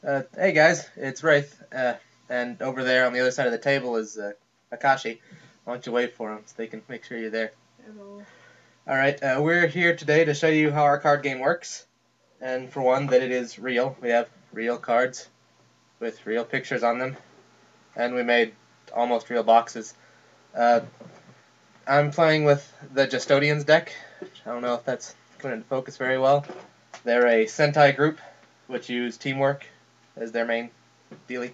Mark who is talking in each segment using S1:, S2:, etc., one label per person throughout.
S1: Hey guys, it's Wraith, and over there on the other side of the table is Aakashi. Why don't you wait for them so they can make sure you're there?
S2: Hello.
S1: Alright, we're here today to show you how our card game works, and for one, that it is real. We have real cards with real pictures on them, and we made almost real boxes. I'm playing with the Justodians deck. I don't know if that's going to focus very well. They're a Sentai group, which use teamwork as their main dealie.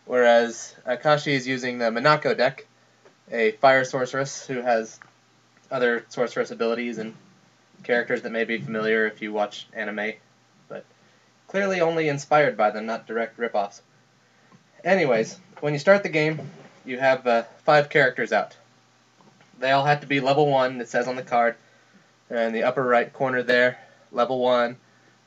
S1: Whereas Aakashi is using the Minako deck, a fire sorceress who has other sorceress abilities and characters that may be familiar if you watch anime, but clearly only inspired by them, not direct ripoffs. Anyways, when you start the game, you have 5 characters out. They all have to be level 1, it says on the card, in the upper right corner there, level 1.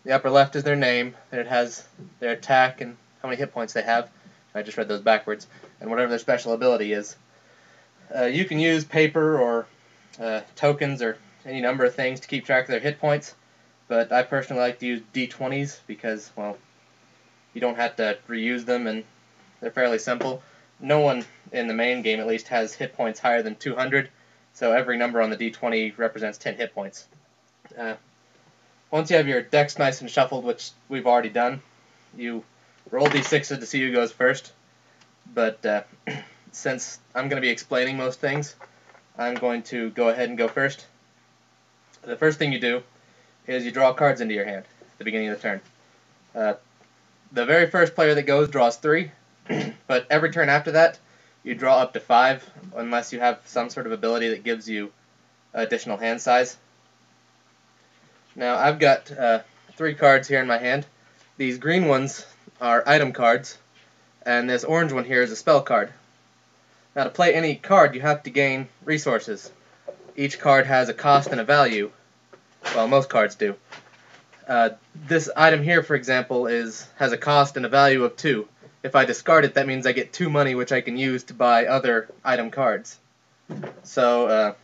S1: The upper left is their name, and it has their attack and how many hit points they have. I just read those backwards, and whatever their special ability is. You can use paper or tokens or any number of things to keep track of their hit points, but I personally like to use D20s because, well, you don't have to reuse them and they're fairly simple. No one in the main game, at least, has hit points higher than 200, so every number on the D20 represents 10 hit points. Once you have your decks nice and shuffled, which we've already done, you roll D6s to see who goes first, but since I'm going to be explaining most things, I'm going to go ahead and go first. The first thing you do is you draw cards into your hand at the beginning of the turn. The very first player that goes draws 3, but every turn after that, you draw up to 5, unless you have some sort of ability that gives you additional hand size. Now, I've got 3 cards here in my hand. These green ones are item cards, and this orange one here is a spell card. Now, to play any card, you have to gain resources. Each card has a cost and a value. Well, most cards do. This item here, for example, has a cost and a value of 2. If I discard it, that means I get 2 money, which I can use to buy other item cards. So,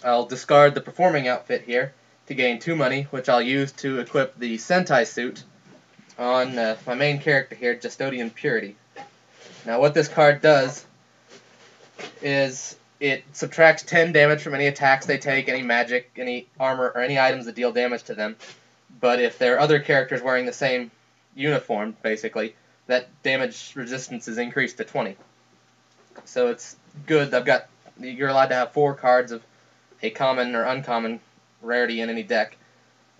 S1: I'll discard the performing outfit here to gain 2 money, which I'll use to equip the Sentai suit on my main character here, Justodian Purity. Now, what this card does is it subtracts 10 damage from any attacks they take, any magic, any armor, or any items that deal damage to them. But if there are other characters wearing the same uniform, basically, that damage resistance is increased to 20. So it's good. You're allowed to have 4 cards of a common or uncommon rarity in any deck.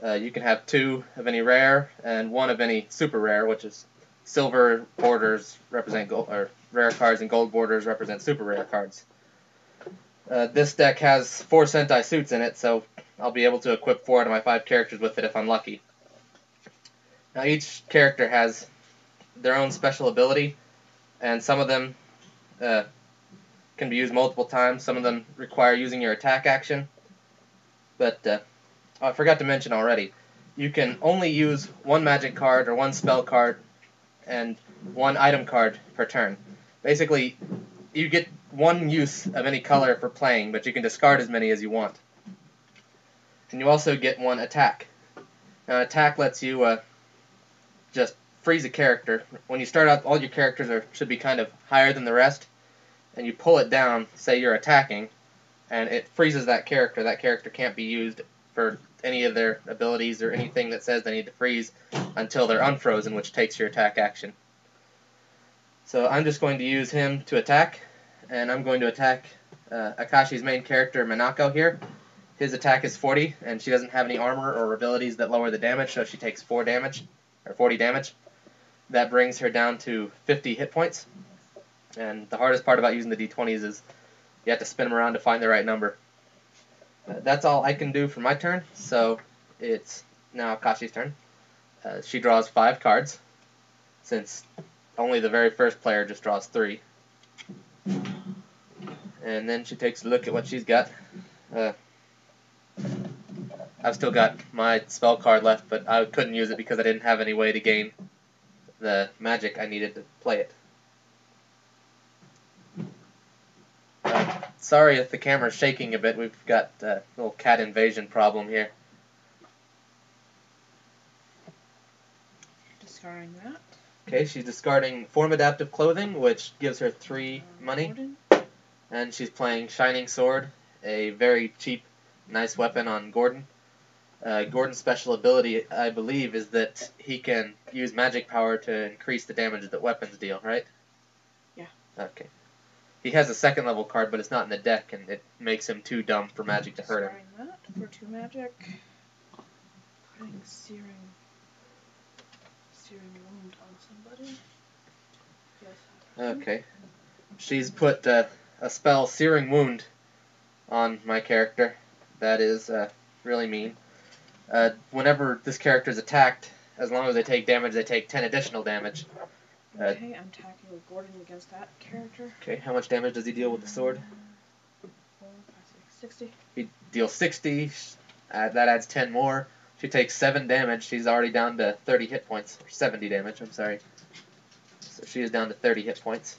S1: You can have 2 of any rare and 1 of any super rare, which is silver borders represent gold, or rare cards, and gold borders represent super rare cards. This deck has 4 Sentai suits in it, so I'll be able to equip 4 out of my 5 characters with it if I'm lucky. Now, each character has their own special ability, and some of them can be used multiple times. Some of them require using your attack action. But I forgot to mention already, you can only use 1 magic card or 1 spell card and 1 item card per turn. Basically, you get 1 use of any color for playing, but you can discard as many as you want. And you also get 1 attack. Now, attack lets you just freeze a character. When you start out, all your characters should be kind of higher than the rest, and you pull it down, say you're attacking, and it freezes that character. That character can't be used for any of their abilities or anything that says they need to freeze until they're unfrozen, which takes your attack action. So I'm just going to use him to attack, and I'm going to attack Aakashi's main character, Minako, here. His attack is 40, and she doesn't have any armor or abilities that lower the damage, so she takes 4 damage, or 40 damage. That brings her down to 50 hit points. And the hardest part about using the D20s is you have to spin them around to find the right number. That's all I can do for my turn, so it's now Aakashi's turn. She draws 5 cards, since only the very first player just draws 3. And then she takes a look at what she's got. I've still got my spell card left, but I couldn't use it because I didn't have any way to gain the magic I needed to play it. Sorry if the camera's shaking a bit. We've got a little cat invasion problem here.
S2: Discarding that.
S1: Okay, she's discarding Form Adaptive Clothing, which gives her 3 money.
S2: Gordon.
S1: And she's playing Shining Sword, a very cheap, nice weapon on Gordon. Gordon's special ability, I believe, is that he can use magic power to increase the damage that weapons deal, right?
S2: Yeah.
S1: Okay. He has a 2nd level card, but it's not in the deck, and it makes him too dumb for magic to hurt him.
S2: Discarding that for 2 magic. Putting Searing Wound on somebody. Yes.
S1: Okay. She's put a spell, Searing Wound, on my character. That is really mean. Whenever this character is attacked, as long as they take damage, they take 10 additional damage.
S2: Okay, I'm attacking with Gordon against that character.
S1: Okay, how much damage does he deal with the sword?
S2: 4, 5, 6, 60.
S1: He deals 60. That adds 10 more. She takes 7 damage. She's already down to 30 hit points. Or 70 damage, I'm sorry. So she is down to 30 hit points.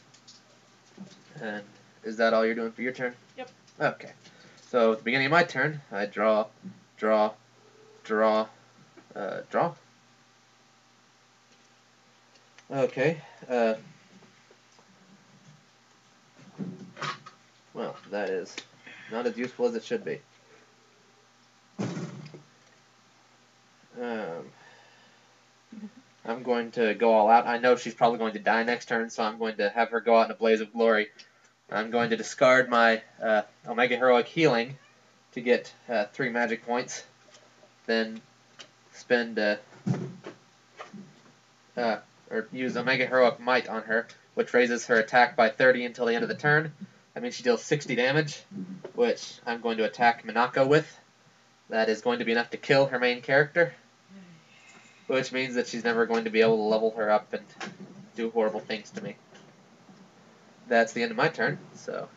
S1: And is that all you're doing for your turn?
S2: Yep.
S1: Okay. So at the beginning of my turn, I draw. Okay. Well, that is not as useful as it should be. I'm going to go all out. I know she's probably going to die next turn, so I'm going to have her go out in a blaze of glory. I'm going to discard my Omega Heroic Healing to get 3 magic points. Then spend or use Omega Heroic Might on her, which raises her attack by 30 until the end of the turn. That means she deals 60 damage, which I'm going to attack Minako with. That is going to be enough to kill her main character, which means that she's never going to be able to level her up and do horrible things to me. That's the end of my turn, so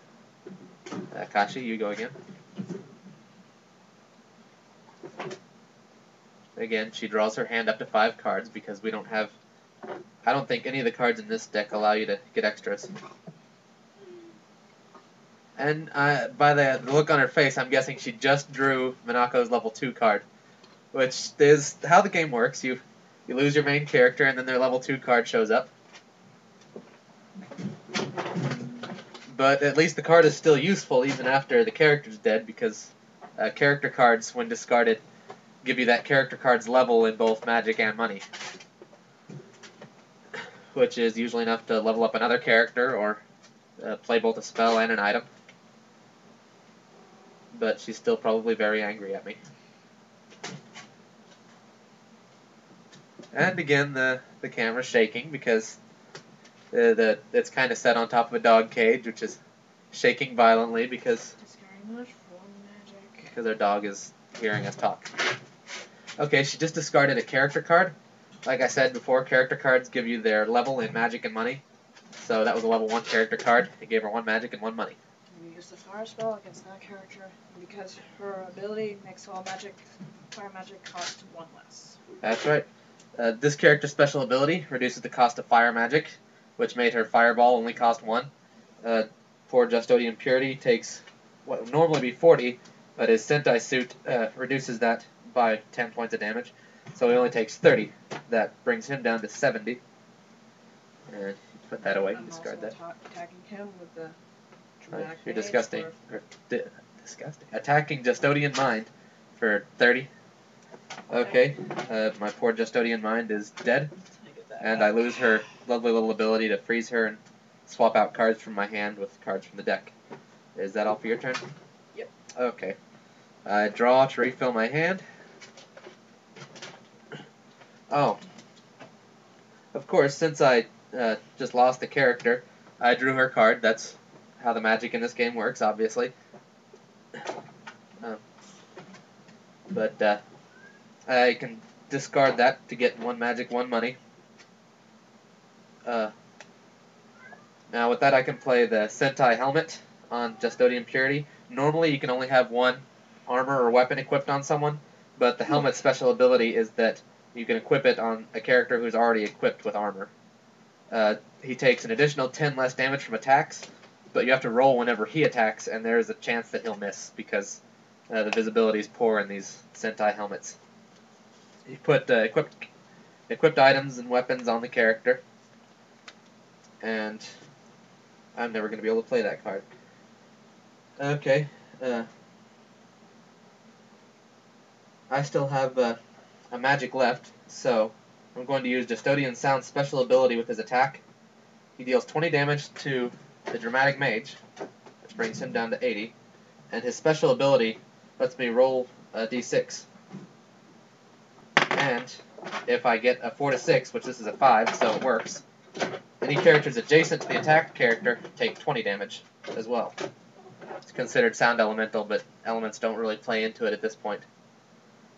S1: Aakashi, you go again. Again, she draws her hand up to 5 cards because we don't have... I don't think any of the cards in this deck allow you to get extras. And by the look on her face, I'm guessing she just drew Minako's level 2 card, which is how the game works. You lose your main character, and then their level 2 card shows up. But at least the card is still useful even after the character's dead, because character cards, when discarded, give you that character card's level in both magic and money, which is usually enough to level up another character or play both a spell and an item. But she's still probably very angry at me. And again, the camera's shaking because it's kind of set on top of a dog cage, which is shaking violently because our dog is hearing us talk. Okay, she just discarded a character card. Like I said before, character cards give you their level in magic and money. So that was a level 1 character card. It gave her 1 magic and 1 money.
S2: You use the fire spell against that character because her ability makes all fire magic cost 1 less.
S1: That's right. This character's special ability reduces the cost of fire magic, which made her fireball only cost 1. Poor Justodian Purity takes what would normally be 40, but his Sentai suit reduces that by 10 points of damage, so he only takes 30. That brings him down to 70. And put that away. Discard that.
S2: Attacking him with the
S1: You're disgusting. Disgusting. Attacking Justodian Mind for 30. Okay, my poor Justodian Mind is dead, and I lose her lovely little ability to freeze her and swap out cards from my hand with cards from the deck. Is that all for your turn?
S2: Yep.
S1: Okay. I draw to refill my hand. Oh. Of course, since I just lost the character, I drew her card. That's how the magic in this game works, obviously. But I can discard that to get 1 magic, 1 money. Now with that I can play the Sentai Helmet on Justodian Purity. Normally you can only have 1 armor or weapon equipped on someone, but the helmet's special ability is that you can equip it on a character who's already equipped with armor. He takes an additional 10 less damage from attacks, but you have to roll whenever he attacks, and there's a chance that he'll miss because the visibility is poor in these Sentai helmets. He put equipped equipped items and weapons on the character. And I'm never going to be able to play that card. Okay. I still have a magic left, so I'm going to use Custodian Sound's special ability with his attack. He deals 20 damage to the Dramatic Mage, which brings him down to 80. And his special ability lets me roll a d6. And if I get a 4 to 6, which this is a 5, so it works, any characters adjacent to the attacked character take 20 damage as well. It's considered sound elemental, but elements don't really play into it at this point.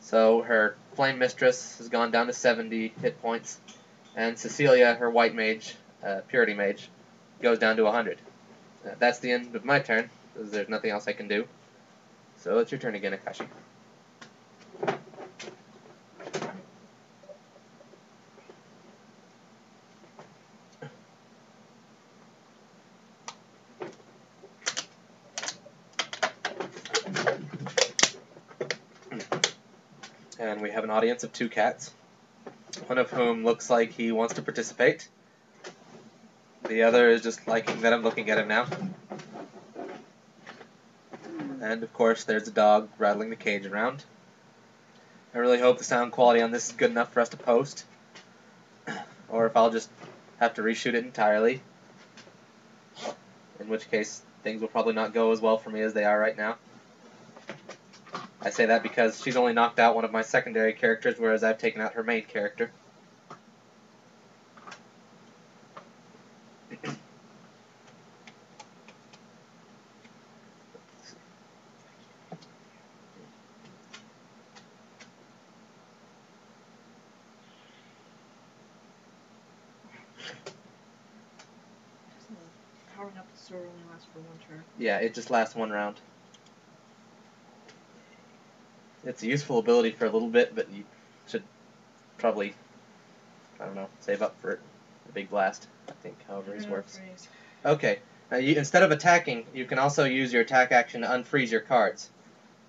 S1: So her Flame Mistress has gone down to 70 hit points, and Cecilia, her White Mage, Purity Mage, goes down to 100. That's the end of my turn, because there's nothing else I can do. So it's your turn again, Aakashi. And we have an audience of 2 cats, one of whom looks like he wants to participate. The other is just liking that I'm looking at him now. And of course there's a dog rattling the cage around. I really hope the sound quality on this is good enough for us to post, or if I'll just have to reshoot it entirely, in which case things will probably not go as well for me as they are right now. I say that because she's only knocked out one of my secondary characters, whereas I've taken out her main character.
S2: Powering up the sword only lasts for 1 turn.
S1: Yeah, it just lasts 1 round. It's a useful ability for a little bit, but you should probably, I don't know, save up for it. A big blast, I think, however his works. Okay, now instead of attacking, you can also use your attack action to unfreeze your cards.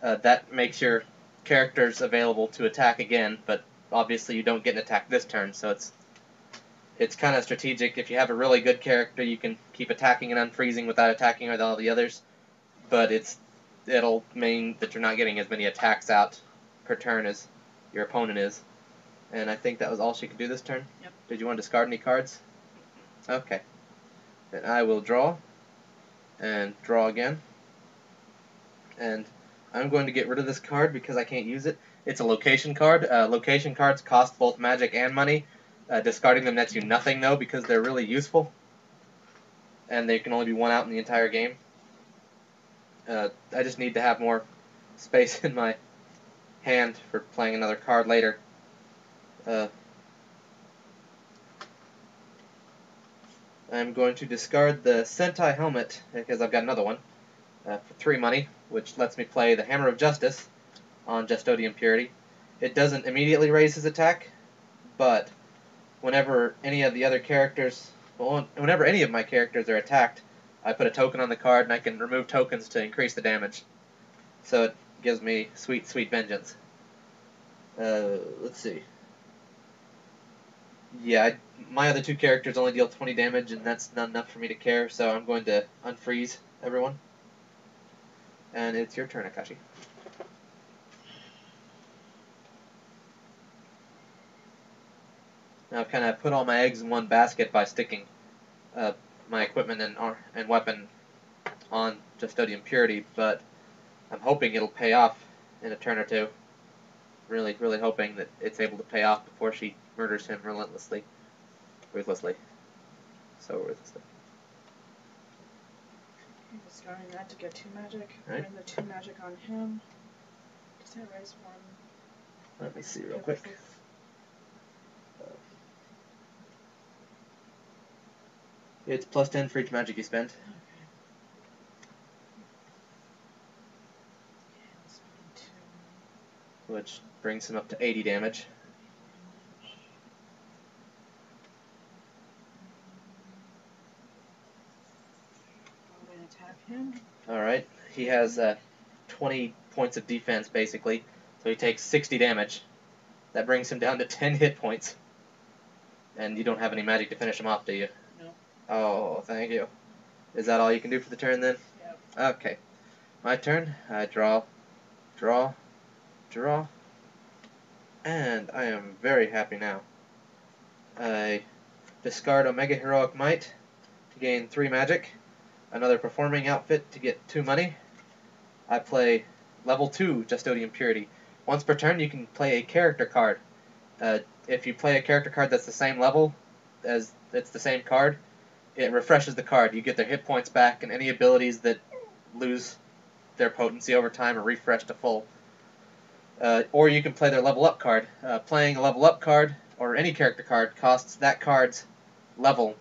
S1: That makes your characters available to attack again, but obviously you don't get an attack this turn, so it's kind of strategic. If you have a really good character, you can keep attacking and unfreezing without attacking with all the others, but it'll mean that you're not getting as many attacks out per turn as your opponent is. And I think that was all she could do this turn?
S2: Yep.
S1: Did you want to discard any cards? Okay. Then I will draw, and draw again. And I'm going to get rid of this card because I can't use it. It's a location card. Location cards cost both magic and money. Discarding them nets you nothing, though, because they're really useful. And they can only be 1 out in the entire game. I just need to have more space in my hand for playing another card later. I'm going to discard the Sentai Helmet, because I've got another one, for 3 money, which lets me play the Hammer of Justice on Custodian Purity. It doesn't immediately raise his attack, but whenever any of the other characters, well, whenever any of my characters are attacked, I put a token on the card, and I can remove tokens to increase the damage. So it gives me sweet, sweet vengeance. Let's see. Yeah, my other 2 characters only deal 20 damage, and that's not enough for me to care, so I'm going to unfreeze everyone. And it's your turn, Aakashi. Now I've kind of put all my eggs in one basket by sticking my equipment and weapon on Custodian Purity, but I'm hoping it'll pay off in a turn or 2. Really, really hoping that it's able to pay off before she murders him ruthlessly. So ruthlessly.
S2: I'm discarding that to get 2 magic.
S1: Right.
S2: Putting the 2 magic on him. Does that raise 1?
S1: Let me see real quick. It's plus 10 for each magic you spend.
S2: Okay.
S1: Which brings him up to 80 damage.
S2: I'm going to attack him.
S1: Alright, he has 20 points of defense basically, so he takes 60 damage. That brings him down to 10 hit points. And you don't have any magic to finish him off, do you?
S2: No.
S1: Oh, thank you. Is that all you can do for the turn then?
S2: Yep.
S1: Okay. My turn. I draw, draw, draw. And I am very happy now. I discard Omega Heroic Might to gain 3 magic. Another Performing Outfit to get 2 money. I play level 2 Justodian Purity. Once per turn, you can play a character card. If you play a character card that's the same level as it's the same card, it refreshes the card. You get their hit points back, and any abilities that lose their potency over time are refreshed to full. Or you can play their level up card. Playing a level up card, or any character card, costs that card's level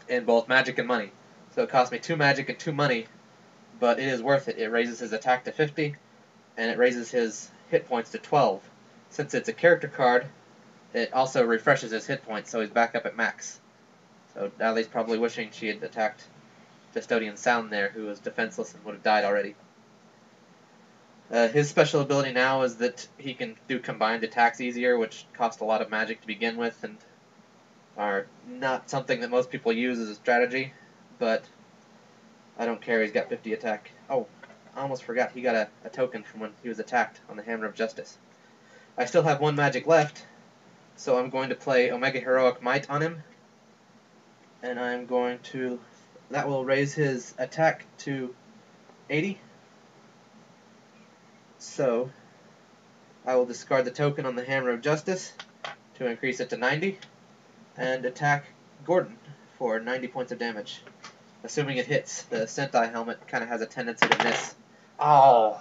S1: in both magic and money. So it costs me 2 magic and 2 money, but it is worth it. It raises his attack to 50, and it raises his hit points to 12. Since it's a character card, it also refreshes his hit points, so he's back up at max. So Allie's probably wishing she had attacked Justodian Sound there, who was defenseless and would have died already. His special ability now is that he can do combined attacks easier, which cost a lot of magic to begin with, and are not something that most people use as a strategy, but I don't care, he's got 50 attack. Oh, I almost forgot, he got a token from when he was attacked on the Hammer of Justice. I still have 1 magic left, so I'm going to play Omega Heroic Might on him, and I'm going to... that will raise his attack to 80. So, I will discard the token on the Hammer of Justice to increase it to 90, and attack Gordon for 90 points of damage. Assuming it hits, the Sentai helmet kind of has a tendency to miss. Oh!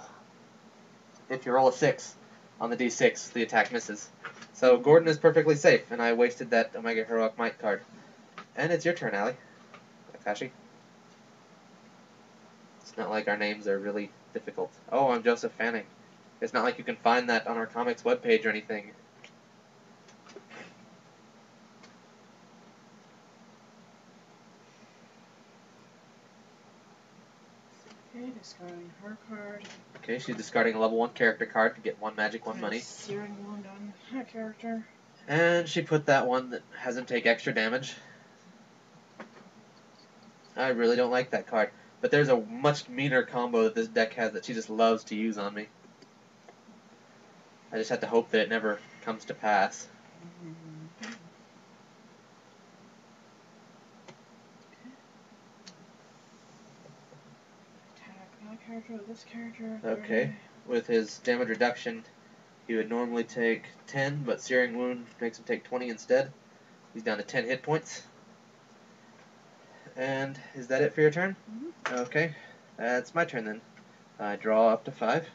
S1: If you roll a 6 on the d6, the attack misses. So Gordon is perfectly safe, and I wasted that Omega Heroic Might card. And it's your turn, Allie. Aakashi. It's not like our names are really difficult. Oh, I'm Joseph Fanning. It's not like you can find that on our comics webpage or anything.
S2: Okay, discarding her card.
S1: Okay, she's discarding a level 1 character card to get 1 magic, 1 money.
S2: Searing Wound on that character.
S1: And she put that one that has him take extra damage. I really don't like that card. But there's a much meaner combo that this deck has that she just loves to use on me. I just have to hope that it never comes to pass.
S2: Attack that character with this character.
S1: Okay. With his damage reduction, he would normally take 10, but Searing Wound makes him take 20 instead. He's down to 10 hit points. And is that it for your turn?
S2: Mm-hmm.
S1: Okay. That's my turn then. I draw up to 5.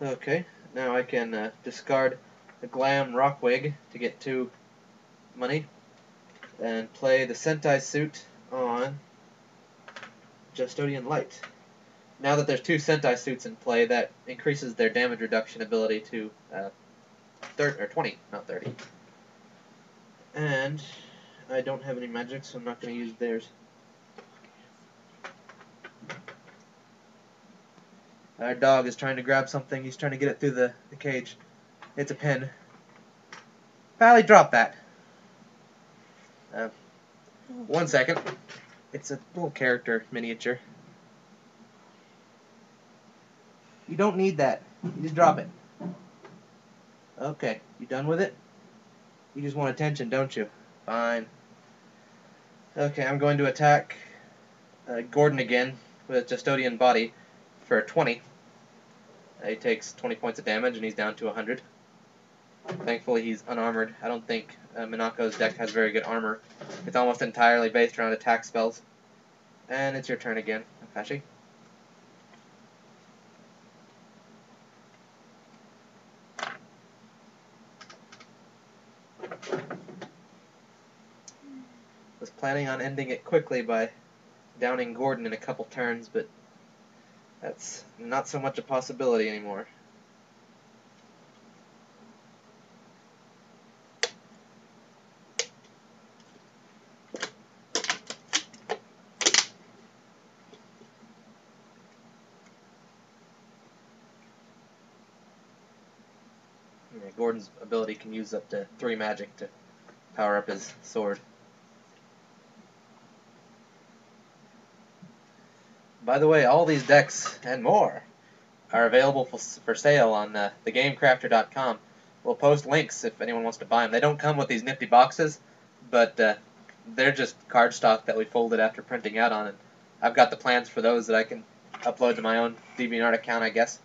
S1: Okay, now I can discard the Glam Rockwig to get 2 money, and play the Sentai suit on Justodian Light. Now that there's 2 Sentai suits in play, that increases their damage reduction ability to 20, not 30. And I don't have any magic, so I'm not going to use theirs. Our dog is trying to grab something. He's trying to get it through the cage. It's a pen. Pally, drop that. 1 second. It's a little character miniature. You don't need that. You just drop it. Okay, you done with it? You just want attention, don't you? Fine. Okay, I'm going to attack Gordon again with Justodian Body for 20. He takes 20 points of damage, and he's down to 100. Thankfully, he's unarmored. I don't think Minako's deck has very good armor. It's almost entirely based around attack spells. And it's your turn again, Aakashi. Was planning on ending it quickly by downing Gordon in a couple turns, but that's not so much a possibility anymore. Yeah, Gordon's ability can use up to 3 magic to power up his sword. By the way, all these decks and more are available for sale on thegamecrafter.com. We'll post links if anyone wants to buy them. They don't come with these nifty boxes, but they're just cardstock that we folded after printing out on it. I've got the plans for those that I can upload to my own DeviantArt account, I guess.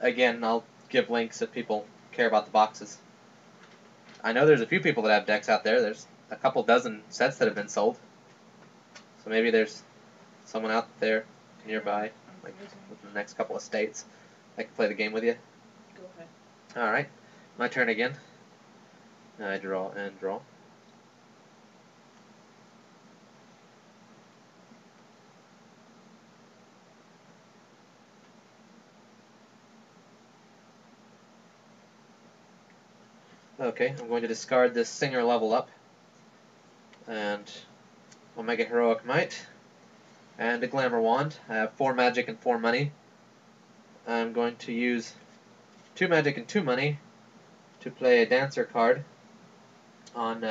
S1: Again, I'll give links if people care about the boxes. I know there's a few people that have decks out there. There's a couple dozen sets that have been sold. So maybe there's someone out there nearby, like within the next couple of states, I can play the game with you.
S2: Go ahead.
S1: Alright, my turn again. I draw and draw. Okay, I'm going to discard this Singer level up, and Omega Heroic Might, and a Glamour Wand. I have 4 magic and 4 money. I'm going to use 2 magic and 2 money to play a Dancer card on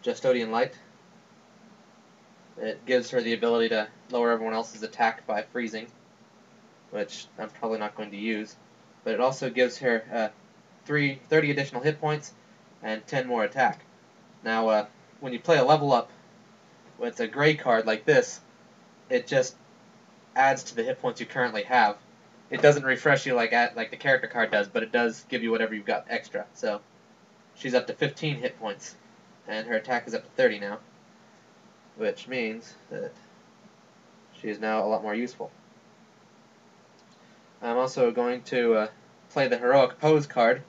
S1: Justodian Light. It gives her the ability to lower everyone else's attack by freezing, which I'm probably not going to use. But it also gives her 30 additional hit points and 10 more attack. Now, when you play a level up with a gray card like this, it just adds to the hit points you currently have. It doesn't refresh you like the character card does, but it does give you whatever you've got extra. So she's up to 15 hit points, and her attack is up to 30 now, which means that she is now a lot more useful. I'm also going to play the Heroic Pose card,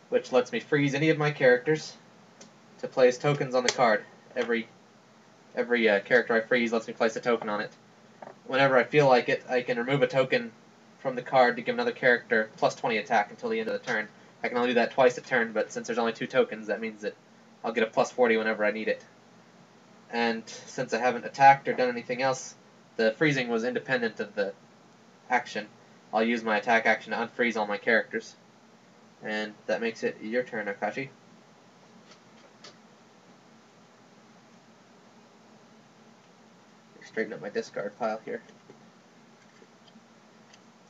S1: which lets me freeze any of my characters to place tokens on the card. Every character I freeze lets me place a token on it. Whenever I feel like it, I can remove a token from the card to give another character plus 20 attack until the end of the turn. I can only do that twice a turn, but since there's only 2 tokens, that means that I'll get a plus 40 whenever I need it. And since I haven't attacked or done anything else, the freezing was independent of the action. I'll use my attack action to unfreeze all my characters. And that makes it your turn, Aakashi. Straighten up my discard pile here.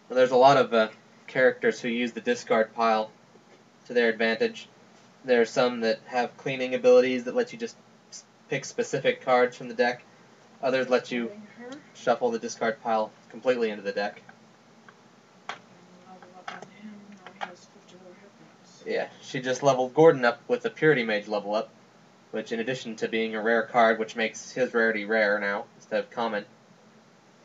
S1: Well, there's a lot of characters who use the discard pile to their advantage. There are some that have cleaning abilities that let you just pick specific cards from the deck. Others let you shuffle the discard pile completely into the deck. Yeah, she just leveled Gordon up with a Purity Mage level up, which in addition to being a rare card, which makes his rarity rare now instead of common,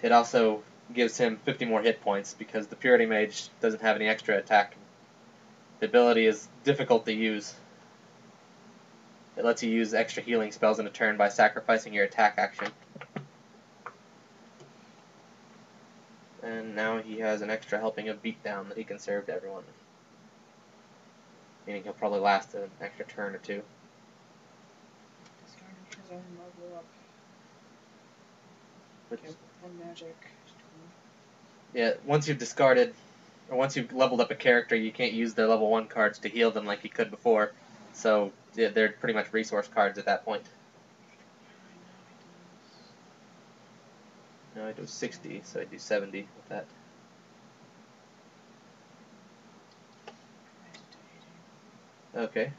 S1: it also gives him 50 more hit points because the Purity Mage doesn't have any extra attack. The ability is difficult to use. It lets you use extra healing spells in a turn by sacrificing your attack action. And now he has an extra helping of Beatdown that he can serve to everyone. Meaning he'll probably last an extra turn or 2.
S2: Discarding his own level up. Okay, 1 magic.
S1: Yeah, once you've discarded, or once you've leveled up a character, you can't use their level 1 cards to heal them like you could before. So yeah, they're pretty much resource cards at that point. Now I do 60, so I do 70 with that. Okay.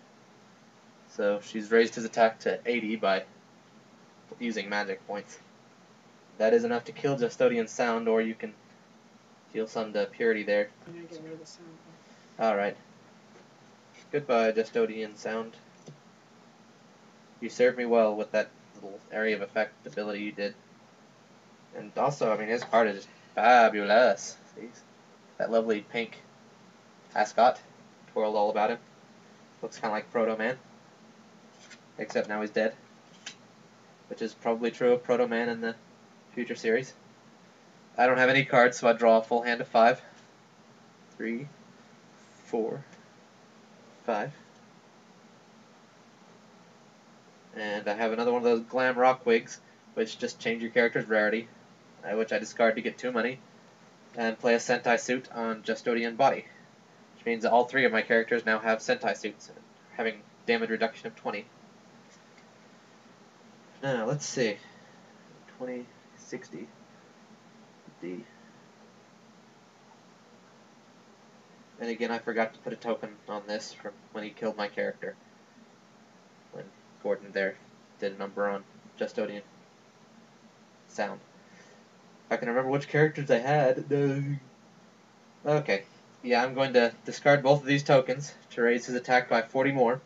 S1: So she's raised his attack to 80 by using magic points. That is enough to kill Justodian Sound, or you can heal some to Purity there.
S2: I'm gonna get rid of the sound.
S1: Alright. Goodbye, Justodian Sound. You served me well with that little area of effect ability you did. And also, I mean, his card is just fabulous. See? That lovely pink ascot twirled all about him. Looks kind of like Proto Man. Except now he's dead. Which is probably true of Proto Man in the future series. I don't have any cards, so I draw a full hand of 5. 3, 4, 5. And I have another one of those Glam Rock Wigs, which just change your character's rarity, which I discard to get 2 money. and play a Sentai suit on Justodian body, which means that all 3 of my characters now have Sentai suits, having damage reduction of 20. Now, let's see. 20, 60, 50. And again, I forgot to put a token on this from when he killed my character. When Gordon there did a number on Justodian sound. If I can remember which characters I had. Okay. Yeah, I'm going to discard both of these tokens to raise his attack by 40 more.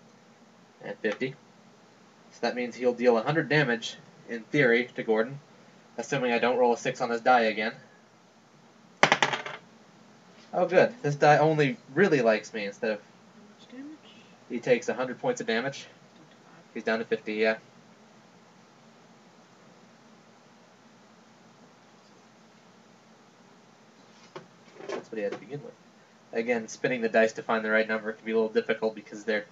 S1: And 50. So that means he'll deal 100 damage, in theory, to Gordon. Assuming I don't roll a 6 on this die again. Oh good, this die only really likes me instead of...
S2: How much damage?
S1: He takes 100 points of damage. He's down to 50, yeah. That's what he had to begin with. Again, spinning the dice to find the right number can be a little difficult because they're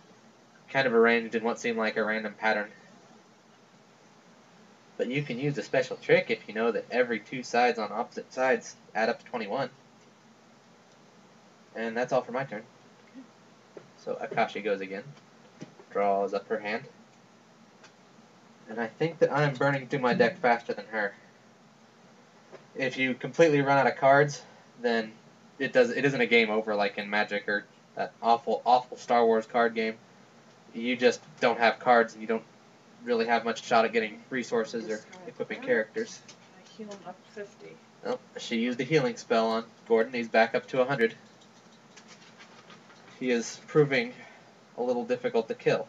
S1: kind of arranged in what seem like a random pattern. But you can use a special trick if you know that every 2 sides on opposite sides add up to 21. And that's all for my turn. So Aakashi goes again. Draws up her hand. And I think that I am burning through my deck faster than her. If you completely run out of cards, then it isn't a game over like in Magic or that awful Star Wars card game. You just don't have cards and you don't really have much shot at getting resources or equipping characters.
S2: I heal him up 50.
S1: Oh, she used a healing spell on Gordon. He's back up to 100. He is proving a little difficult to kill.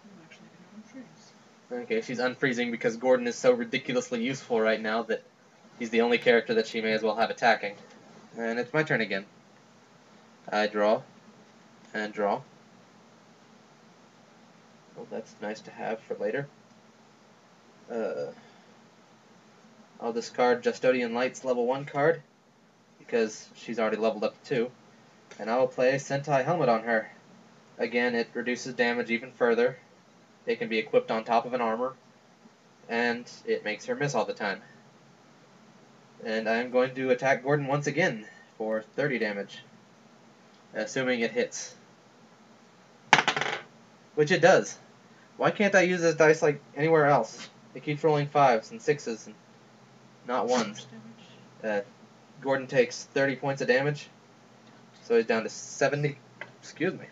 S2: I'm actually going to unfreeze.
S1: Okay, she's unfreezing because Gordon is so ridiculously useful right now that he's the only character that she may as well have attacking. And it's my turn again. I draw. And draw. Oh, that's nice to have for later. I'll discard Justodian Light's level 1 card, because she's already leveled up to 2. And I will play Sentai Helmet on her. Again, it reduces damage even further. It can be equipped on top of an armor. And it makes her miss all the time. And I'm going to attack Gordon once again for 30 damage. Assuming it hits. Which it does. Why can't I use this dice like anywhere else? It keeps rolling 5s and 6s and not 1s. Gordon takes 30 points of damage. So he's down to 70. Excuse me.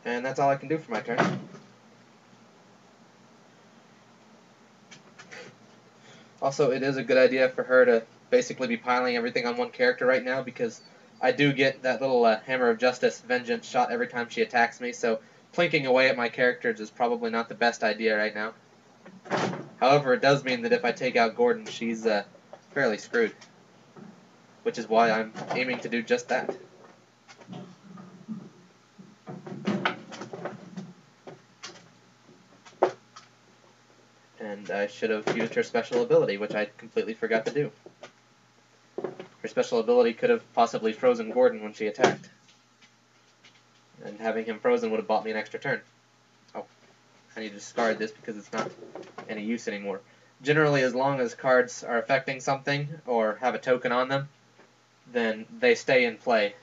S1: And that's all I can do for my turn. Also, it is a good idea for her to basically be piling everything on one character right now because I do get that little Hammer of Justice vengeance shot every time she attacks me, so plinking away at my characters is probably not the best idea right now. However, it does mean that if I take out Gordon, she's fairly screwed. Which is why I'm aiming to do just that. And I should have used her special ability, which I completely forgot to do. Her special ability could have possibly frozen Gordon when she attacked. And having him frozen would have bought me an extra turn. Oh, I need to discard this because it's not any use anymore. Generally, as long as cards are affecting something or have a token on them, then they stay in play.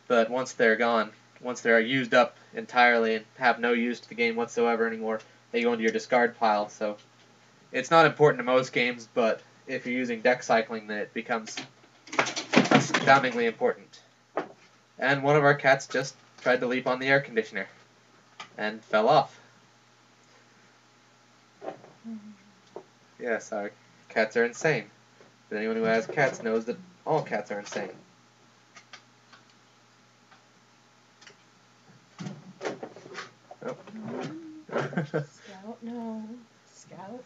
S1: But once they're gone, once they're used up entirely and have no use to the game whatsoever anymore, they go into your discard pile. So it's not important to most games, but if you're using deck cycling, then it becomes astoundingly important. And one of our cats just tried to leap on the air conditioner and fell off. Yes, our cats are insane. But anyone who has cats knows that all cats are insane. Oh.
S2: Scout, no. Scout.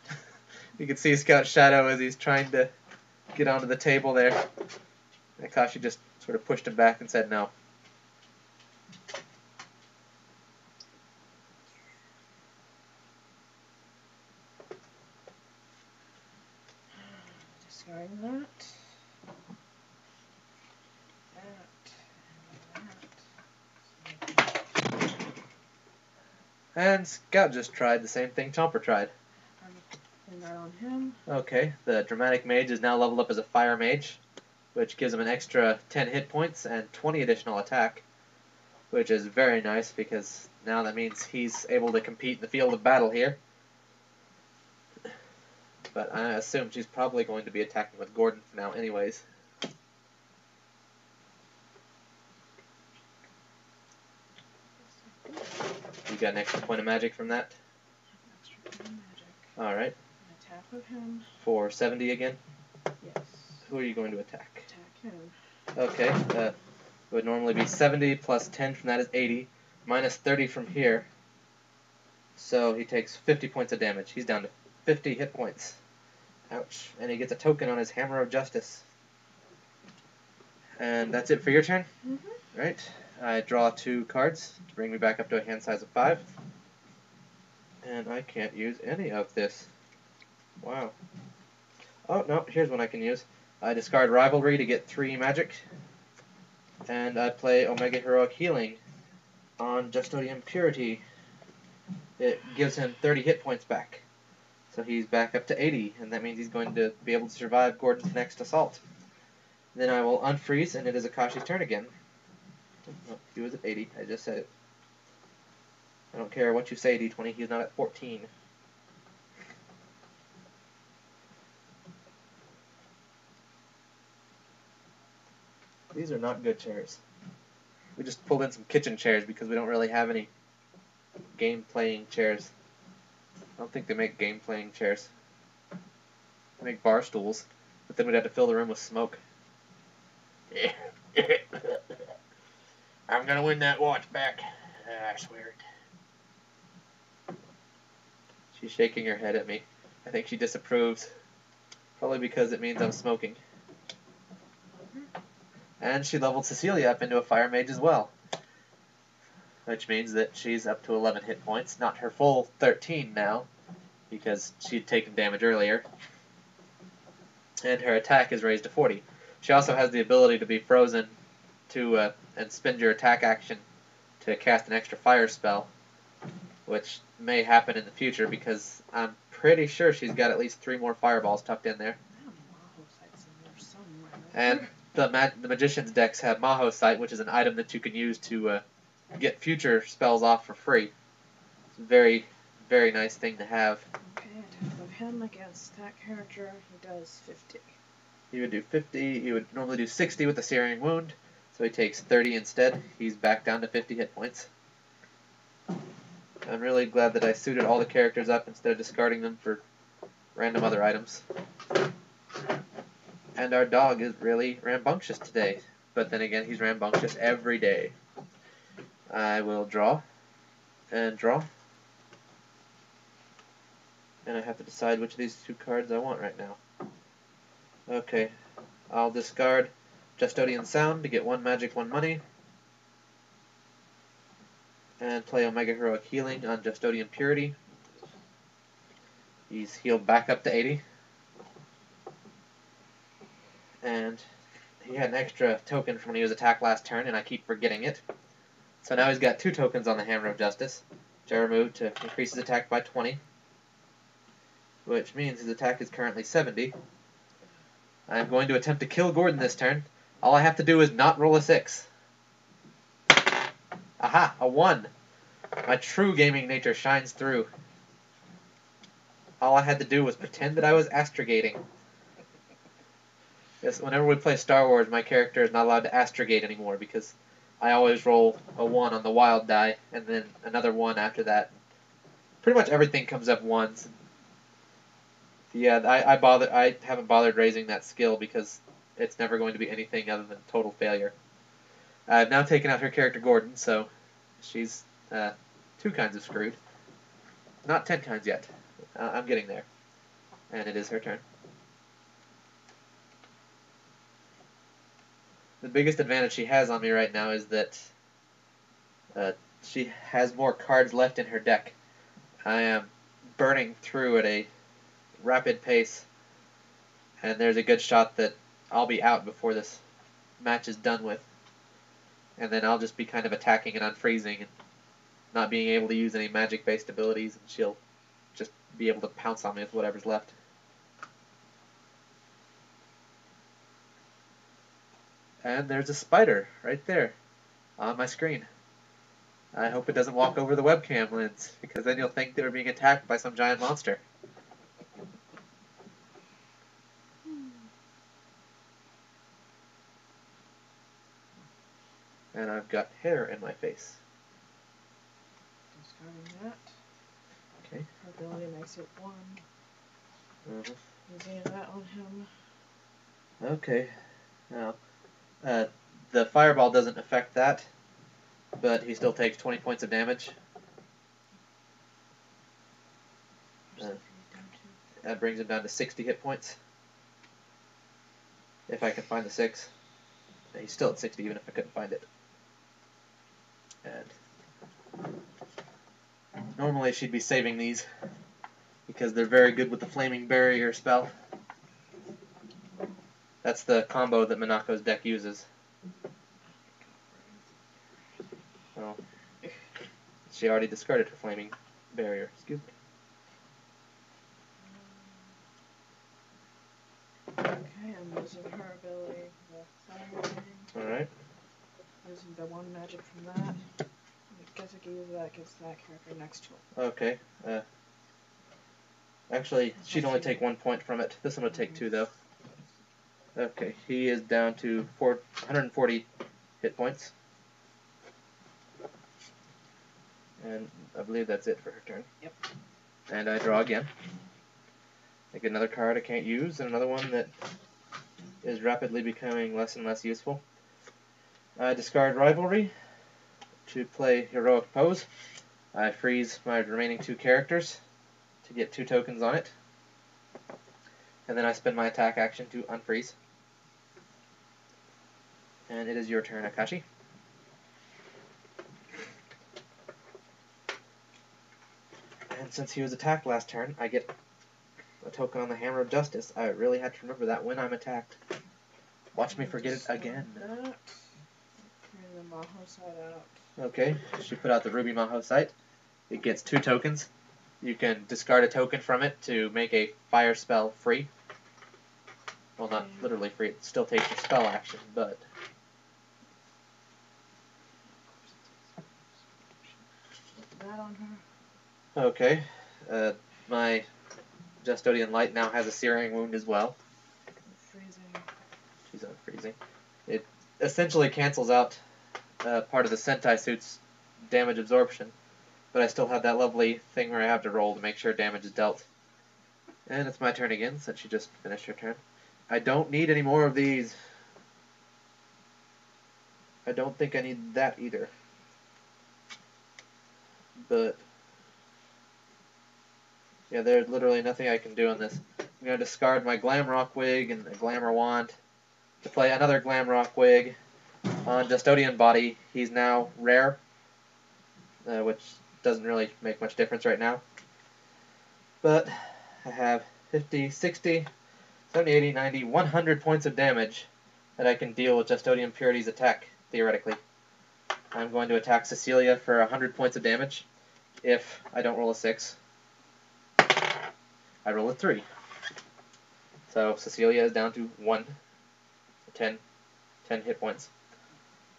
S1: You can see Scout's shadow as he's trying to get onto the table there. Aakashi just sort of pushed him back and said no.
S2: Discarding that.
S1: And Scout just tried the same thing Chomper tried.
S2: I'm putting that on him.
S1: Okay, the Dramatic Mage is now leveled up as a Fire Mage, which gives him an extra 10 hit points and 20 additional attack, which is very nice because now that means he's able to compete in the field of battle here. But I assume she's probably going to be attacking with Gordon for now anyways. You got an extra point of magic from that?
S2: Extra point of magic.
S1: Alright.
S2: Attack with him.
S1: For 70 again?
S2: Yes.
S1: Who are you going to attack?
S2: Attack him.
S1: Okay, it would normally be 70 plus 10 from that is 80, minus 30 from here. So he takes 50 points of damage. He's down to 50 hit points. Ouch. And he gets a token on his Hammer of Justice. And that's it for your turn?
S2: Mm-hmm.
S1: Right. I draw 2 cards to bring me back up to a hand size of 5. And I can't use any of this. Wow. Oh, no, here's one I can use. I discard Rivalry to get 3 magic. And I play Omega Heroic Healing on Justodian Purity. It gives him 30 hit points back. So he's back up to 80, and that means he's going to be able to survive Gordon's next assault. Then I will unfreeze, and it is Akashi's turn again. Oh, he was at 80, I just said it. I don't care what you say, D20, he's not at 14. These are not good chairs. We just pulled in some kitchen chairs because we don't really have any game-playing chairs. I don't think they make game-playing chairs. They make bar stools, but then we'd have to fill the room with smoke. I'm gonna win that watch back. I swear it. She's shaking her head at me. I think she disapproves. Probably because it means I'm smoking. And she leveled Cecilia up into a Fire Mage as well. Which means that she's up to 11 hit points. Not her full 13 now, because she'd taken damage earlier. And her attack is raised to 40. She also has the ability to be frozen to and spend your attack action to cast an extra fire spell, which may happen in the future because I'm pretty sure she's got at least 3 more fireballs tucked in there. And the Magician's decks have Maho Sight, which is an item that you can use to get future spells off for free. It's a very, very nice thing to have.
S2: Okay, attack of him against that character, he does 50.
S1: He would do 50, he would normally do 60 with the Searing Wound, so he takes 30 instead. He's back down to 50 hit points. I'm really glad that I suited all the characters up instead of discarding them for random other items. And our dog is really rambunctious today, but then again, he's rambunctious every day. I will draw, and draw. And I have to decide which of these 2 cards I want right now. Okay, I'll discard Justodian Sound to get 1 magic, 1 money. And play Omega Heroic Healing on Justodian Purity. He's healed back up to 80. And he had an extra token from when he was attacked last turn, and I keep forgetting it. So now he's got 2 tokens on the Hammer of Justice, which I removed to increase his attack by 20. Which means his attack is currently 70. I'm going to attempt to kill Gordon this turn. All I have to do is not roll a 6. Aha! A 1! My true gaming nature shines through. All I had to do was pretend that I was astrogating. Yes, whenever we play Star Wars, my character is not allowed to astrogate anymore because I always roll a 1 on the wild die and then another 1 after that. Pretty much everything comes up 1s. Yeah, I haven't bothered raising that skill because it's never going to be anything other than total failure. I've now taken out her character Gordon, so she's 2 kinds of screwed. Not 10 kinds yet. I'm getting there. And it is her turn. The biggest advantage she has on me right now is that she has more cards left in her deck. I am burning through at a rapid pace, And there's a good shot that I'll be out before this match is done with. And then I'll just be kind of attacking and unfreezing and not being able to use any magic-based abilities, and she'll just be able to pounce on me with whatever's left. And there's a spider right there on my screen. I hope it doesn't walk over the webcam lens, because then you'll think they were being attacked by some giant monster. And I've got hair in my face.
S2: Discarding that.
S1: Okay.
S2: Her ability makes it 1. Using that on him.
S1: Okay. Now, the fireball doesn't affect that, but he still takes 20 points of damage. That brings him down to 60 hit points. If I can find the 6. He's still at 60 even if I couldn't find it. And normally she'd be saving these because they're very good with the flaming barrier spell. That's the combo that Minako's deck uses. Well, she already discarded her flaming barrier. Excuse me.
S2: Okay, I'm using her ability, the fire thing.
S1: Alright.
S2: Using the 1 magic from that. I guess I can use that against that character next to him.
S1: Okay. Actually, she'd only take 1 point from it. This one would take 2, though. Okay, he is down to 140 hit points. And I believe that's it for her turn.
S2: Yep.
S1: And I draw again. I get another card I can't use, and another one that is rapidly becoming less and less useful. I discard Rivalry to play Heroic Pose. I freeze my remaining 2 characters to get 2 tokens on it. And then I spend my attack action to unfreeze. And it is your turn, Aakashi. And since he was attacked last turn, I get a token on the Hammer of Justice. I really had to remember that when I'm attacked. Watch me forget it again.
S2: Bring the Maho side out.
S1: Okay, she put out the Ruby Maho sight. It gets 2 tokens. You can discard a token from it to make a fire spell free. Well, not literally free. It still takes your spell action, but...
S2: That on her.
S1: Okay. My Justodian Light now has a Searing Wound as well.
S2: Freezing.
S1: She's unfreezing. It essentially cancels out part of the Sentai suit's damage absorption, but I still have that lovely thing where I have to roll to make sure damage is dealt. And it's my turn again, since she just finished her turn. I don't need any more of these. I don't think I need that either. But yeah, there's literally nothing I can do on this. I'm going to discard my Glamrock Wig and the Glamour Wand to play another Glamrock Wig on Justodian Body. He's now rare, which doesn't really make much difference right now. But I have 50, 60, 70, 80, 90, 100 points of damage that I can deal with Justodian Purity's attack, theoretically. I'm going to attack Cecilia for 100 points of damage if I don't roll a 6. I roll a 3. So Cecilia is down to 10 hit points.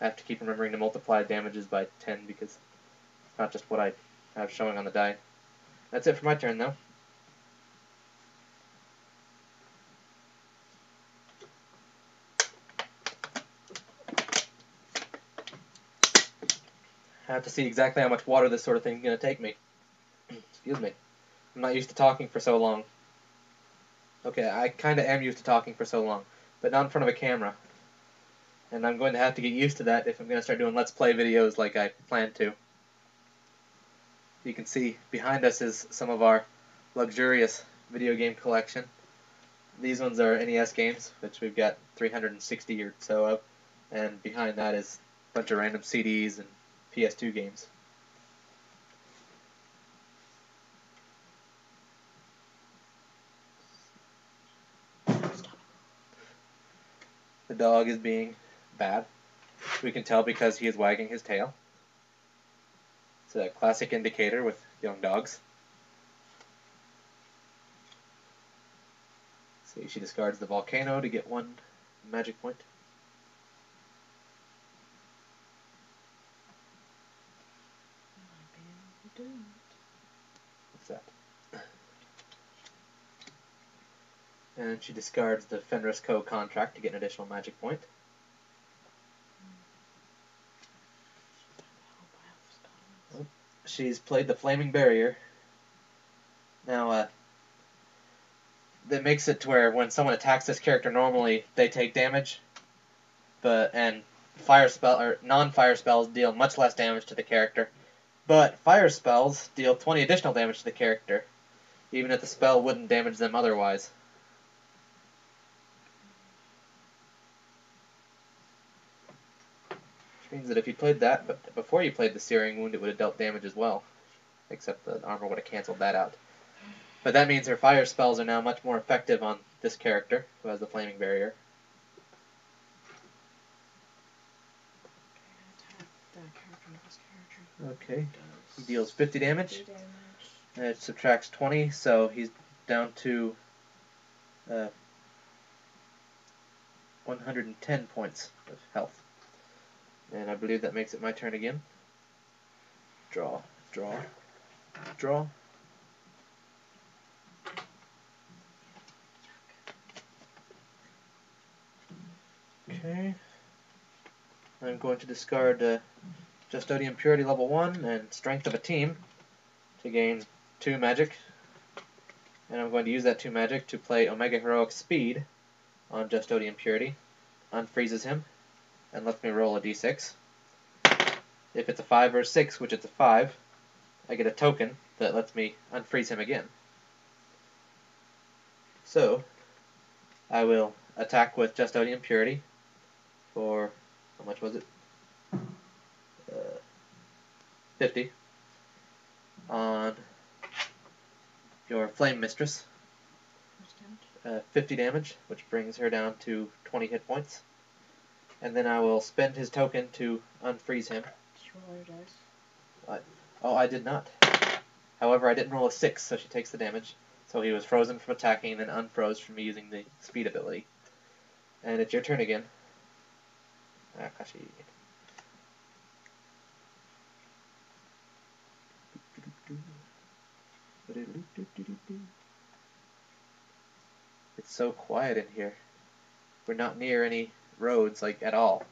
S1: I have to keep remembering to multiply damages by 10 because it's not just what I have showing on the die. That's it for my turn, though. I have to see exactly how much water this sort of thing is going to take me. Excuse me. I'm not used to talking for so long. Okay, I kind of am used to talking for so long, but not in front of a camera. And I'm going to have to get used to that if I'm going to start doing Let's Play videos like I plan to. You can see behind us is some of our luxurious video game collection. These ones are NES games, which we've got 360 or so of, and behind that is a bunch of random CDs and PS2 games.
S2: Stop
S1: the dog is being bad. We can tell because he is wagging his tail. It's a classic indicator with young dogs. See, she discards the volcano to get 1 magic point. What's that? And she discards the Fenris Co. contract to get an additional magic point. She's played the Flaming Barrier. Now, that makes it to where when someone attacks this character, normally they take damage, and fire spell or non-fire spells deal much less damage to the character. But fire spells deal 20 additional damage to the character, even if the spell wouldn't damage them otherwise. Which means that if you played that, but before you played the Searing Wound, it would have dealt damage as well. Except the armor would have cancelled that out. But that means her fire spells are now much more effective on this character, who has the Flaming Barrier. Okay, he deals 50 damage. It subtracts 20, so he's down to 110 points of health. And I believe that makes it my turn again. Draw, draw, draw. Okay. I'm going to discard Justodian Purity level 1 and Strength of a Team to gain 2 magic. And I'm going to use that 2 magic to play Omega Heroic Speed on Justodian Purity. Unfreezes him and lets me roll a d6. If it's a 5 or a 6, which it's a 5, I get a token that lets me unfreeze him again. So, I will attack with Justodian Purity for, how much was it? 50 on your Flame Mistress. 50 damage, which brings her down to 20 hit points. And then I will spend his token to unfreeze him.
S2: Just roll your dice.
S1: Oh, I did not. However, I didn't roll a 6, so she takes the damage. So he was frozen from attacking and then unfroze from me using the speed ability. And it's your turn again. Aakashi. It's so quiet in here. We're not near any roads, like, at all.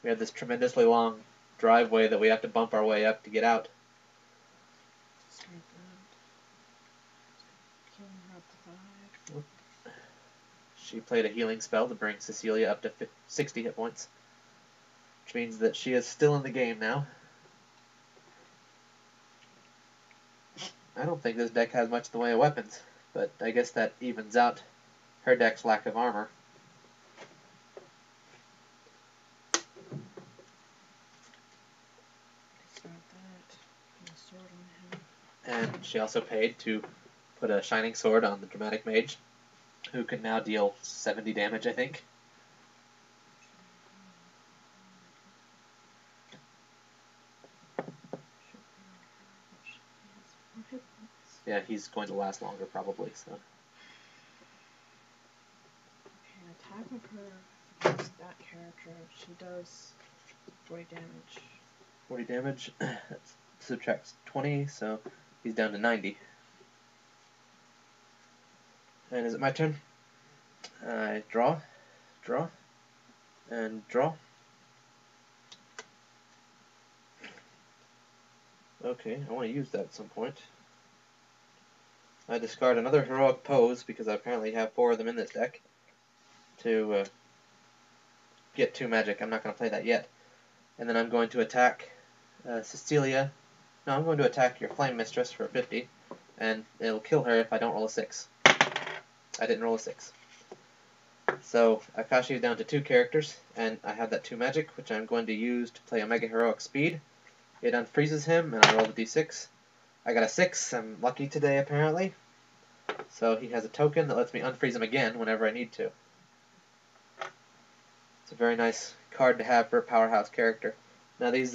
S1: We have this tremendously long driveway that we have to bump our way up to get out. She played a healing spell to bring Cecilia up to 60 hit points, which means that she is still in the game now. I don't think this deck has much in the way of weapons, but I guess that evens out her deck's lack of armor. And she also paid to put a Shining Sword on the Dramatic Mage, who can now deal 70 damage, I think. Yeah, he's going to last longer, probably, so.
S2: Okay, attack of her against that character. She does 40 damage.
S1: 40 damage. That subtracts 20, so he's down to 90. And is it my turn? I draw, and draw. Okay, I want to use that at some point. I discard another Heroic Pose, because I apparently have 4 of them in this deck, to get 2 magic. I'm not going to play that yet. And then I'm going to attack Cecilia. No, I'm going to attack your Flame Mistress for 50, and it'll kill her if I don't roll a 6. I didn't roll a 6. So, Aakashi is down to 2 characters, and I have that 2 magic, which I'm going to use to play Omega Heroic Speed. It unfreezes him, and I roll a d6. I got a 6. I'm lucky today, apparently. So he has a token that lets me unfreeze him again whenever I need to. It's a very nice card to have for a powerhouse character. Now these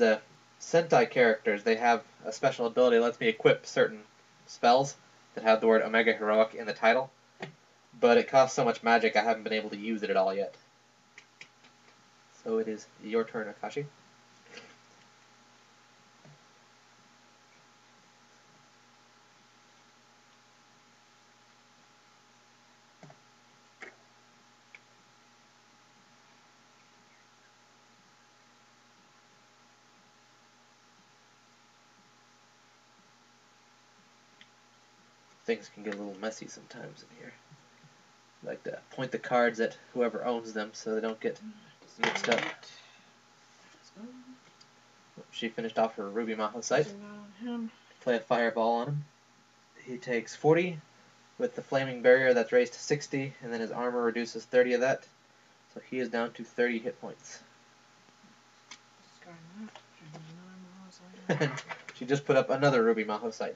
S1: Sentai characters, they have a special ability that lets me equip certain spells that have the word Omega Heroic in the title, but it costs so much magic I haven't been able to use it at all yet. So it is your turn, Aakashi. Things can get a little messy sometimes in here. I like to point the cards at whoever owns them so they don't get mixed up. She finished off her Ruby Mahosite. Play a Fireball on him. He takes 40 with the Flaming Barrier that's raised to 60, and then his armor reduces 30 of that. So he is down to 30 hit points. She just put up another Ruby Mahosite.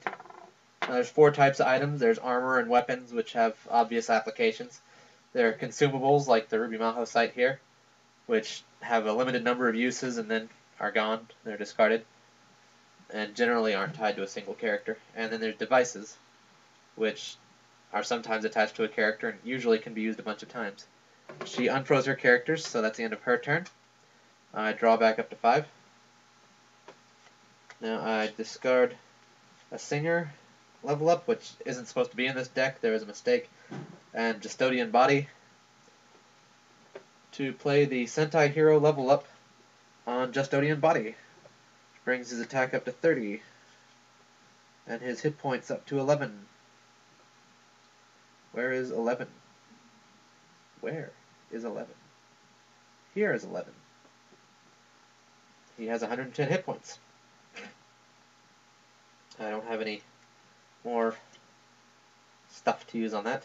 S1: Now there's 4 types of items. There's armor and weapons, which have obvious applications. There are consumables, like the Ruby Mahosite here, which have a limited number of uses and then are gone. They're discarded, and generally aren't tied to a single character. And then there's devices, which are sometimes attached to a character and usually can be used a bunch of times. She unfroze her characters, so that's the end of her turn. I draw back up to 5. Now I discard a Singer level up, which isn't supposed to be in this deck. There was a mistake. And Justodian Body to play the Sentai Hero level up on Justodian Body, which brings his attack up to 30 and his hit points up to 11. Where is 11? Where is 11? Here is 11. He has 110 hit points. I don't have any more stuff to use on that.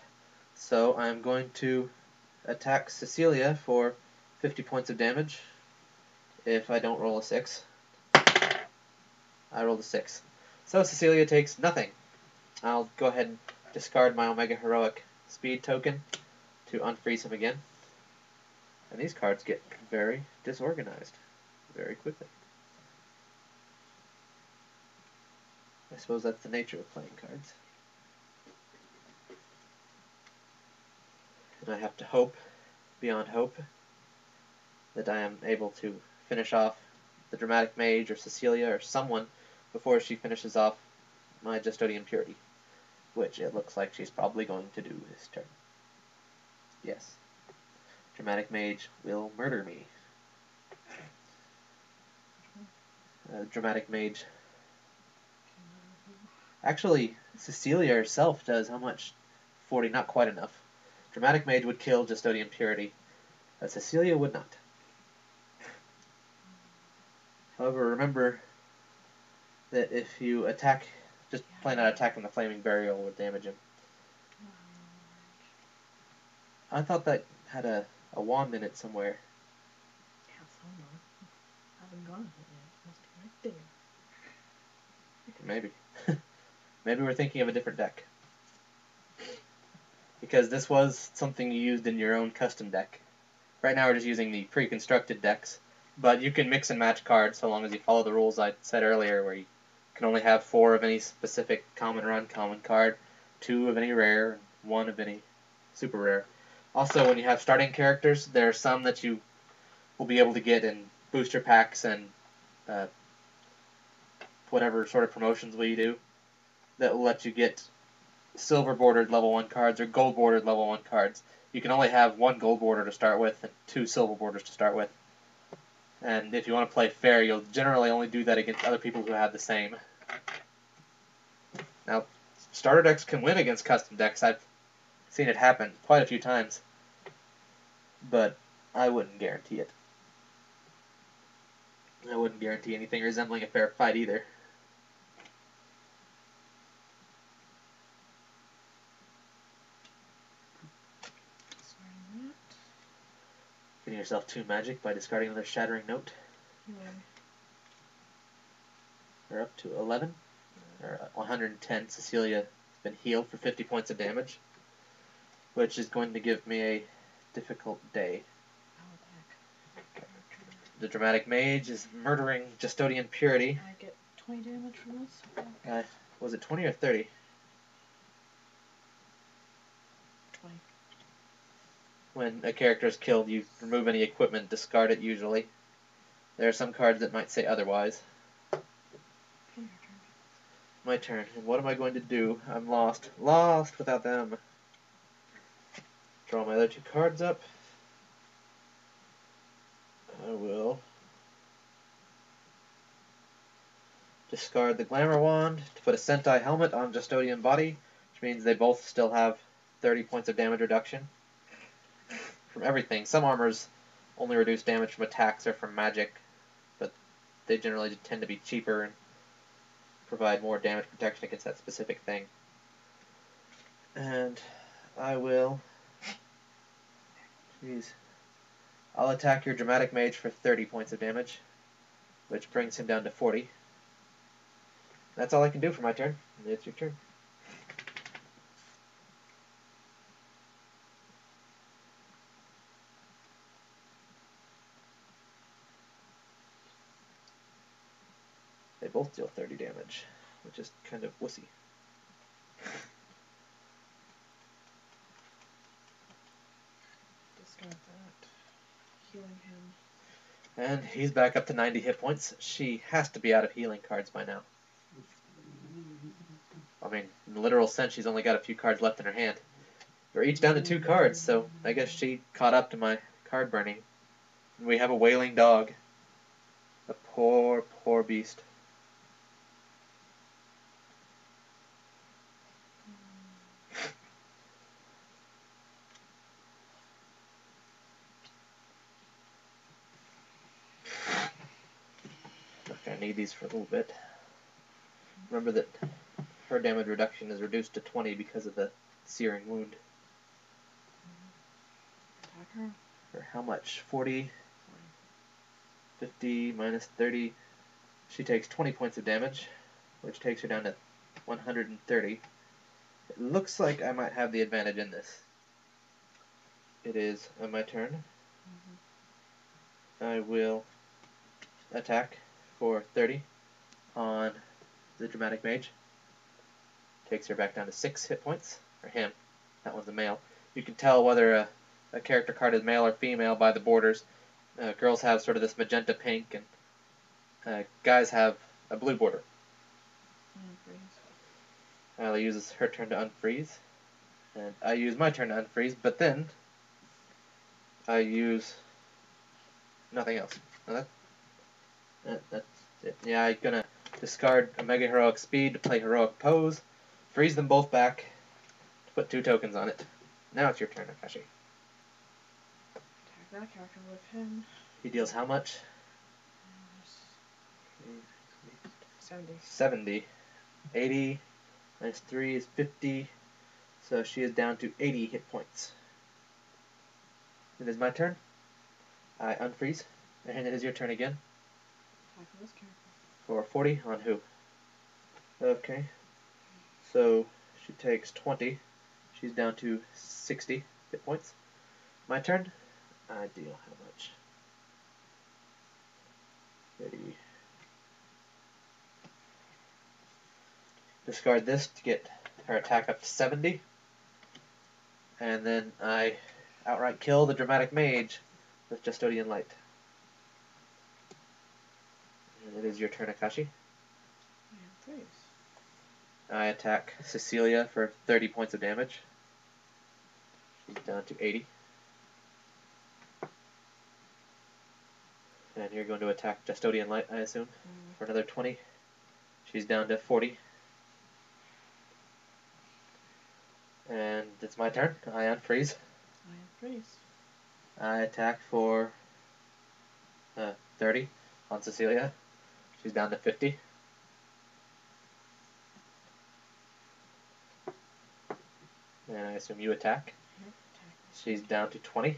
S1: So I'm going to attack Cecilia for 50 points of damage if I don't roll a 6. I rolled a 6. So Cecilia takes nothing. I'll go ahead and discard my Omega Heroic Speed token to unfreeze him again. And these cards get very disorganized very quickly. I suppose that's the nature of playing cards. And I have to hope, beyond hope, that I am able to finish off the Dramatic Mage or Cecilia or someone before she finishes off my Justodian Purity, which it looks like she's probably going to do this turn. Yes. Dramatic Mage will murder me. Dramatic Mage. Actually, Cecilia herself does how much? 40, not quite enough. Dramatic Mage would kill Justodian Purity, but Cecilia would not. However, remember that if you attack, just plain out attacking the Flaming Burial would damage him. I thought that had a wand in it somewhere.
S2: Yeah, somewhere. I haven't gone it yet. It must be right there.
S1: Maybe. Maybe we're thinking of a different deck. Because this was something you used in your own custom deck. Right now we're just using the pre-constructed decks, but you can mix and match cards so long as you follow the rules I said earlier, where you can only have 4 of any specific common or uncommon card, 2 of any rare, and 1 of any super rare. Also, when you have starting characters, there are some that you will be able to get in booster packs and whatever sort of promotions we do that will let you get silver bordered level 1 cards or gold bordered level 1 cards. You can only have 1 gold border to start with and 2 silver borders to start with. And if you want to play fair, you'll generally only do that against other people who have the same. Now, starter decks can win against custom decks. I've seen it happen quite a few times. But I wouldn't guarantee it. I wouldn't guarantee anything resembling a fair fight either. Getting yourself 2 magic by discarding another Shattering Note.
S2: Yeah.
S1: We're up to 11. Or 110. Cecilia has been healed for 50 points of damage, which is going to give me a difficult day. The Dramatic Mage is murdering Justodian Purity.
S2: I get 20 damage from this.
S1: Was it 20 or 30?
S2: 20.
S1: When a character is killed, you remove any equipment, discard it usually. There are some cards that might say otherwise.
S2: Your turn.
S1: My turn. And what am I going to do? I'm lost. Lost without them. Draw my other 2 cards up. I will discard the Glamour Wand to put a Sentai helmet on Justodian Body, which means they both still have 30 points of damage reduction. From everything. Some armors only reduce damage from attacks or from magic, but they generally tend to be cheaper and provide more damage protection against that specific thing. And I will... I'll attack your Dramatic Mage for 30 points of damage, which brings him down to 40. That's all I can do for my turn. It's your turn. They both deal 30 damage, which is kind of wussy.
S2: Discard that. Healing him.
S1: And he's back up to 90 hit points. She has to be out of healing cards by now. I mean, in the literal sense, she's only got a few cards left in her hand. We're each down to 2 cards, so I guess she caught up to my card burning. And we have a wailing dog. A poor, poor beast. I need these for a little bit. Remember that her damage reduction is reduced to 20 because of the searing wound.
S2: Attack her.
S1: For how much? 40? 50 minus 30. She takes 20 points of damage, which takes her down to 130. It looks like I might have the advantage in this. It is my turn. I will attack for 30 on the Dramatic Mage. Takes her back down to 6 hit points. For him. That one's a male. You can tell whether a character card is male or female by the borders. Girls have sort of this magenta pink, and guys have a blue border. Allie uses her turn to unfreeze. And I use my turn to unfreeze, but then I use nothing else. That's it. Yeah, I'm gonna discard a Mega Heroic Speed to play Heroic Pose, freeze them both back, to put 2 tokens on it. Now it's your turn, Aakashi.
S2: Attack that character with him.
S1: He deals how much?
S2: 70.
S1: 70. 80 minus 3 is 50, so she is down to 80 hit points. It is my turn. I unfreeze, and it is your turn again.
S2: Attack this character.
S1: For 40 on who? Okay. So she takes 20. She's down to 60 hit points. My turn. I deal how much? 30. Discard this to get her attack up to 70. And then I outright kill the Dramatic Mage with Justodian Light. And it is your turn, Aakashi. I attack Cecilia for 30 points of damage. She's down to 80. And you're going to attack Justodian Light, I assume, for another 20. She's down to 40. And it's my turn. I unfreeze. I attack for 30 on Cecilia. She's down to 50. And I assume you attack. She's down to 20.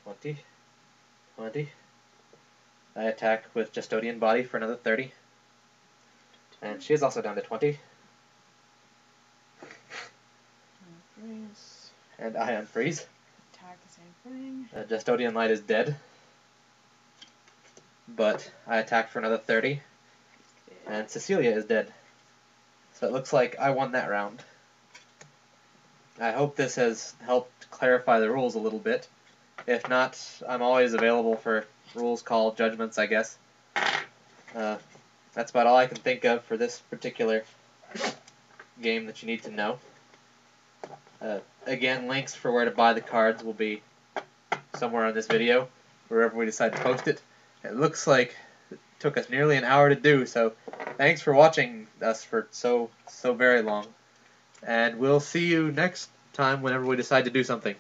S1: 20. 20. I attack with Justodian Body for another 30. And she is also down to 20.
S2: Unfreeze.
S1: And I unfreeze.
S2: Attack the same thing.
S1: Justodian Light is dead. But I attacked for another 30. And Cecilia is dead. So it looks like I won that round. I hope this has helped clarify the rules a little bit. If not, I'm always available for rules call judgments, I guess. That's about all I can think of for this particular game that you need to know. Again, links for where to buy the cards will be somewhere on this video, wherever we decide to post it. It looks like it took us nearly an hour to do, so thanks for watching us for so very long. And we'll see you next time whenever we decide to do something.